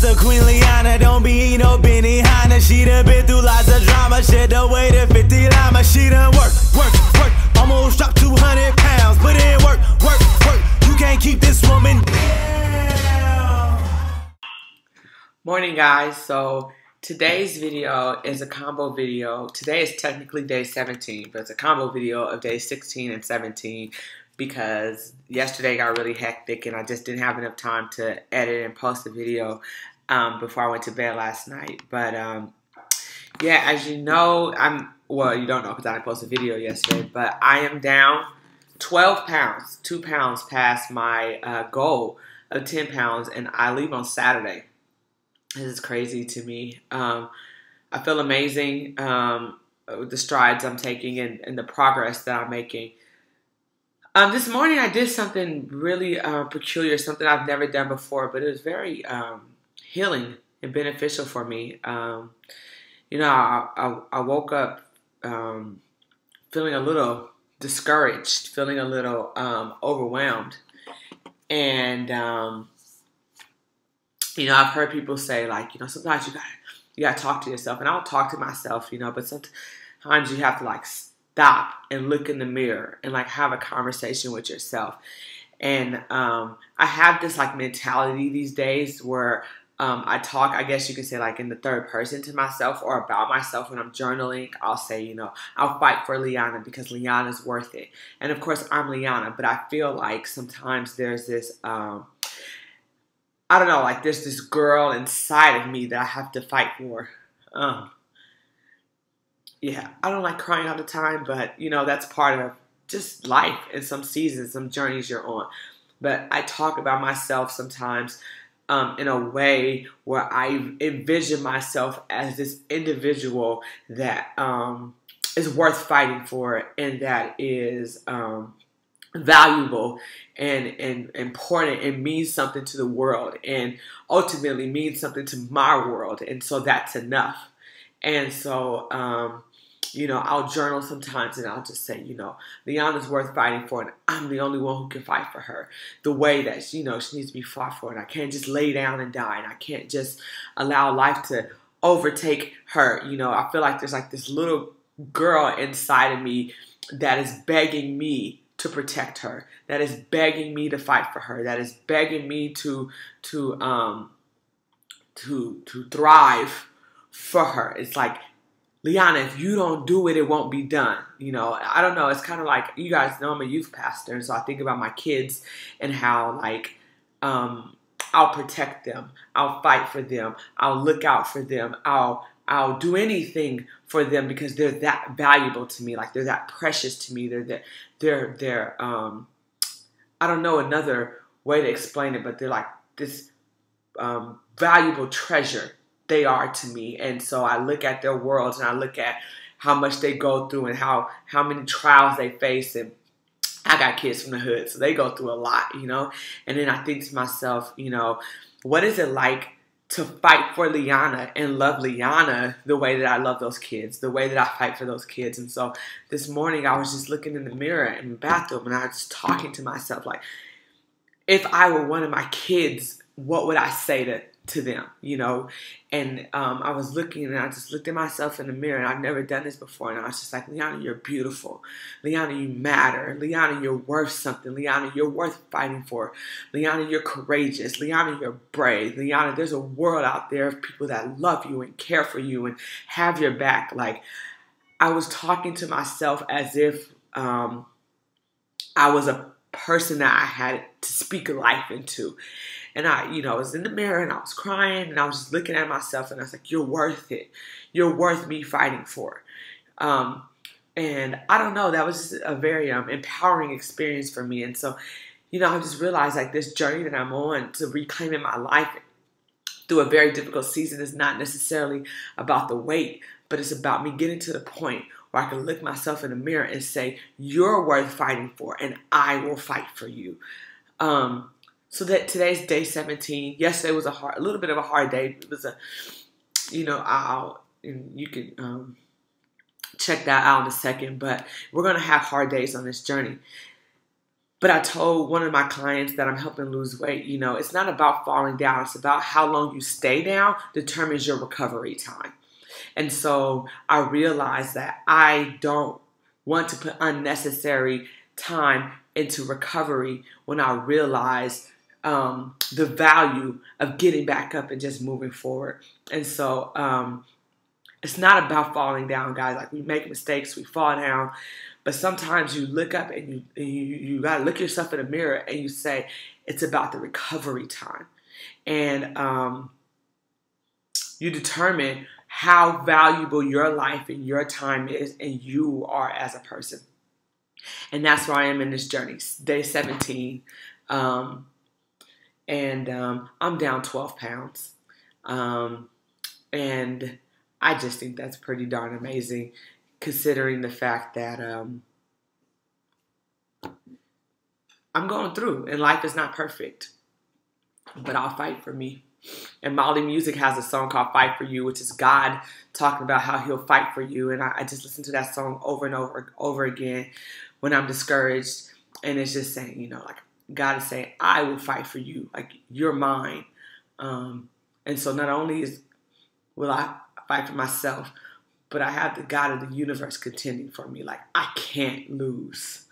out to Queen Liana, don't be no Benihana. She done been through lots of drama, shit the way to 50 llama. She done work, almost dropped 200 pounds. Put in work, you can't keep this woman down. Morning guys, so today's video is a combo video. Today is technically day 17, but it's a combo video of day 16 and 17 because yesterday got really hectic and I just didn't have enough time to edit and post the video before I went to bed last night. But yeah, as you know, well, you don't know because I didn't post a video yesterday, but I am down 12 pounds, 2 pounds past my goal of 10 pounds, and I leave on Saturday. This is crazy to me. I feel amazing with the strides I'm taking and the progress that I'm making. This morning I did something really peculiar, something I've never done before, but it was very healing and beneficial for me. You know, I woke up feeling a little discouraged, feeling a little overwhelmed, and you know, I've heard people say, like, you know, sometimes you gotta talk to yourself, and I'll talk to myself, you know, but sometimes you have to like stop and look in the mirror and like have a conversation with yourself. And I have this like mentality these days where I talk, I guess you could say, like in the third person to myself or about myself. When I'm journaling, I'll say, you know, I'll fight for Liana because Liana's worth it. And of course I'm Liana, but I feel like sometimes there's this I don't know, like there's this girl inside of me that I have to fight for. Yeah, I don't like crying all the time, but you know, that's part of just life and some seasons, some journeys you're on. But I talk about myself sometimes in a way where I envision myself as this individual that is worth fighting for and that is valuable and important and means something to the world and ultimately means something to my world, and so that's enough. And so you know, I'll journal sometimes and I'll just say, you know, Liana's worth fighting for, and I'm the only one who can fight for her the way that she, you know, she needs to be fought for, and I can't just lay down and die, and I can't just allow life to overtake her. You know, I feel like there's like this little girl inside of me that is begging me to protect her, that is begging me to fight for her, that is begging me to thrive for her. It's like, Liana, if you don't do it, it won't be done. You know, I don't know. It's kind of like, you guys know I'm a youth pastor, and so I think about my kids and how like I'll protect them, I'll fight for them, I'll look out for them, I'll do anything for them because they're that valuable to me. Like they're that precious to me. They're I don't know another way to explain it, but they're like this valuable treasure they are to me. And so I look at their worlds and I look at how much they go through and how many trials they face. And I got kids from the hood, so they go through a lot, you know. And then I think to myself, you know, what is it like to fight for Liana and love Liana the way that I love those kids, the way that I fight for those kids? And so this morning I was just looking in the mirror in the bathroom and I was just talking to myself like, if I were one of my kids, what would I say to them, you know? And I was looking and I just looked at myself in the mirror, and I've never done this before, and I was just like, Liana, you're beautiful. Liana, you matter. Liana, you're worth something. Liana, you're worth fighting for. Liana, you're courageous. Liana, you're brave. Liana, there's a world out there of people that love you and care for you and have your back. Like, I was talking to myself as if I was a person that I had to speak life into. And I, you know, was in the mirror and I was crying and I was just looking at myself and I was like, you're worth it. You're worth me fighting for. And I don't know, that was just a very empowering experience for me. And so, you know, I just realized like this journey that I'm on to reclaiming my life through a very difficult season is not necessarily about the weight, but it's about me getting to the point where I can look myself in the mirror and say, you're worth fighting for, and I will fight for you. So that today's day 17. Yesterday was a little bit of a hard day. It was a, you know, you can check that out in a second. But we're gonna have hard days on this journey. But I told one of my clients that I'm helping lose weight, it's not about falling down. It's about how long you stay down determines your recovery time. And so I realized that I don't want to put unnecessary time into recovery when I realize the value of getting back up and just moving forward. And so it's not about falling down, guys. Like, we make mistakes, we fall down. But sometimes you look up and you got to look yourself in the mirror and you say, it's about the recovery time. And you determine how valuable your life and your time is and you are as a person. And that's where I am in this journey. Day 17. I'm down 12 pounds. And I just think that's pretty darn amazing, considering the fact that I'm going through and life is not perfect. But I'll fight for me. And Molly Music has a song called Fight For You, which is God talking about how he'll fight for you. And I just listen to that song over and over again when I'm discouraged. And it's just saying, like, God is saying, I will fight for you. Like, you're mine. And so not only will I fight for myself, but I have the God of the universe contending for me. Like, I can't lose.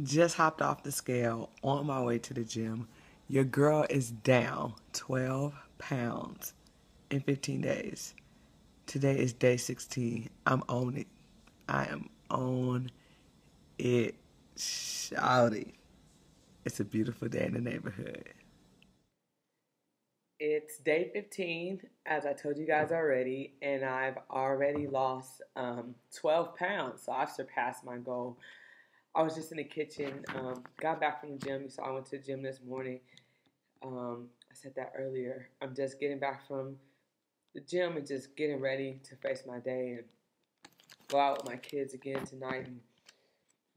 Just hopped off the scale on my way to the gym. Your girl is down 12 pounds in 15 days. Today is day 16. I'm on it. I am on it. Shouty. It's a beautiful day in the neighborhood. It's day 15, as I told you guys already, and I've already lost 12 pounds, so I've surpassed my goal. I was just in the kitchen, got back from the gym, so I went to the gym this morning. I said that earlier. I'm just getting back from the gym and just getting ready to face my day and go out with my kids again tonight. And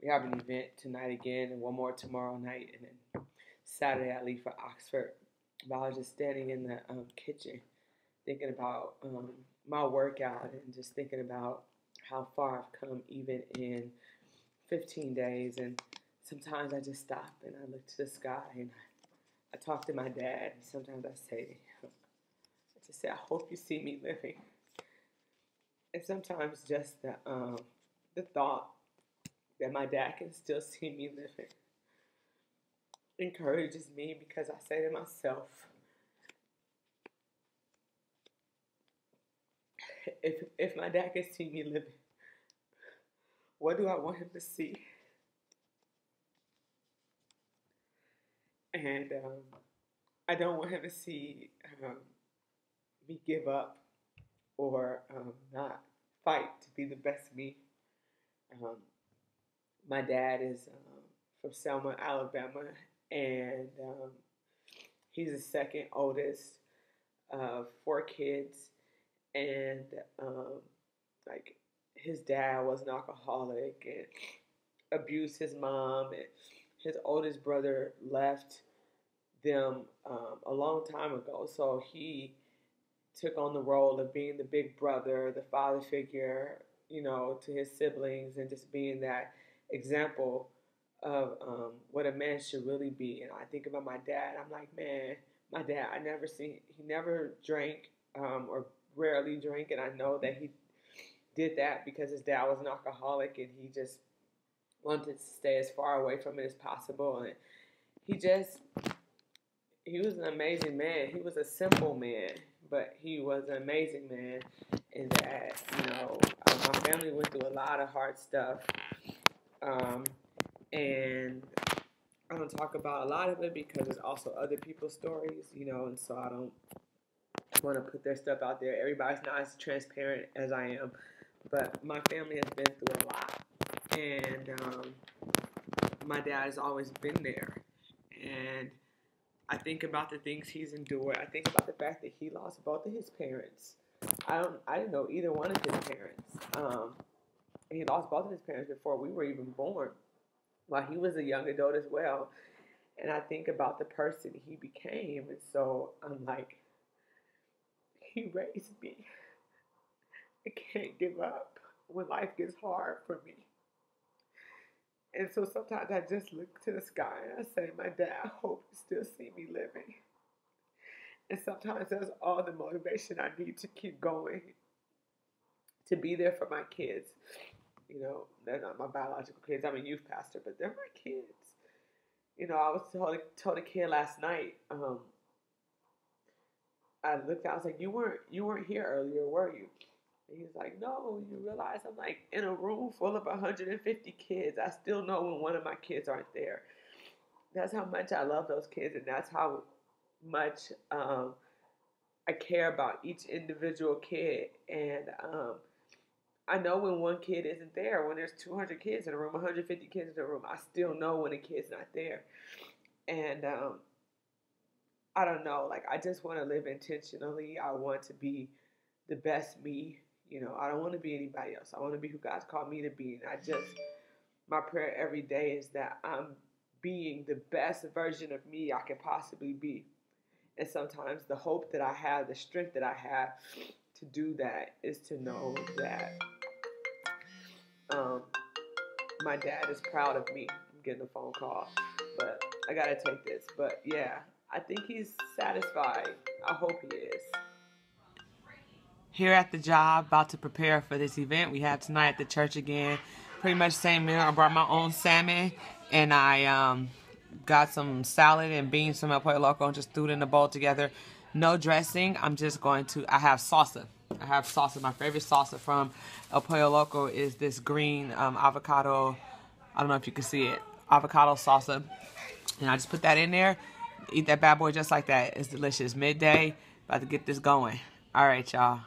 we have an event tonight again and one more tomorrow night, and then Saturday I leave for Oxford. But I was just standing in the kitchen thinking about my workout and just thinking about how far I've come even in 15 days. And sometimes I just stop and I look to the sky and I talk to my dad. And sometimes I say, I just say, I hope you see me living. And sometimes just the thought that my dad can still see me living encourages me, because I say to myself, if my dad can see me living, what do I want him to see? And I don't want him to see me give up or not fight to be the best me. Um, my dad is from Selma, Alabama, and he's the second oldest of 4 kids. And like, his dad was an alcoholic and abused his mom, and his oldest brother left them a long time ago. So he took on the role of being the big brother, the father figure, to his siblings, and just being that example of what a man should really be. And I think about my dad. I'm like, man, my dad, he never drank or rarely drank, and I know that he did that because his dad was an alcoholic and he just wanted to stay as far away from it as possible. And he was an amazing man. He was a simple man, but he was an amazing man in that, my family went through a lot of hard stuff. And I don't talk about a lot of it because there's also other people's stories, and so I don't want to put their stuff out there. Everybody's not as transparent as I am, but my family has been through a lot. And my dad has always been there. And I think about the things he's endured. I think about the fact that he lost both of his parents. I didn't know either one of his parents. He lost both of his parents before we were even born, while he was a young adult as well. And I think about the person he became. And so I'm like, He raised me. I can't give up when life gets hard for me. And so sometimes I just look to the sky and I say, my dad, I hope you still see me living. And sometimes that's all the motivation I need to keep going, to be there for my kids. You know, they're not my biological kids. I'm a youth pastor, but they're my kids. You know, I was told a kid last night, I looked out, I was like, you weren't here earlier, were you? And he's like, no, you realize I'm like in a room full of 150 kids. I still know when one of my kids aren't there. That's how much I love those kids, and that's how much I care about each individual kid. And I know when one kid isn't there. When there's 200 kids in a room, 150 kids in a room, I still know when a kid's not there. And I don't know, like, I just want to live intentionally. I want to be the best me. You know, I don't want to be anybody else. I want to be who God's called me to be. And my prayer every day is that I'm being the best version of me I could possibly be. And sometimes the hope that I have, the strength that I have to do that is to know that my dad is proud of me. I'm getting a phone call, but I got to take this. But yeah, I think he's satisfied. I hope he is. Here at the job, about to prepare for this event we have tonight at the church again. Pretty much same meal. I brought my own salmon, and I got some salad and beans from El Pollo Loco and just threw it in a bowl together. No dressing. I have salsa. I have salsa. My favorite salsa from El Pollo Loco is this green avocado. I don't know if you can see it. Avocado salsa. And I just put that in there. Eat that bad boy just like that. It's delicious. Midday. About to get this going. All right, y'all.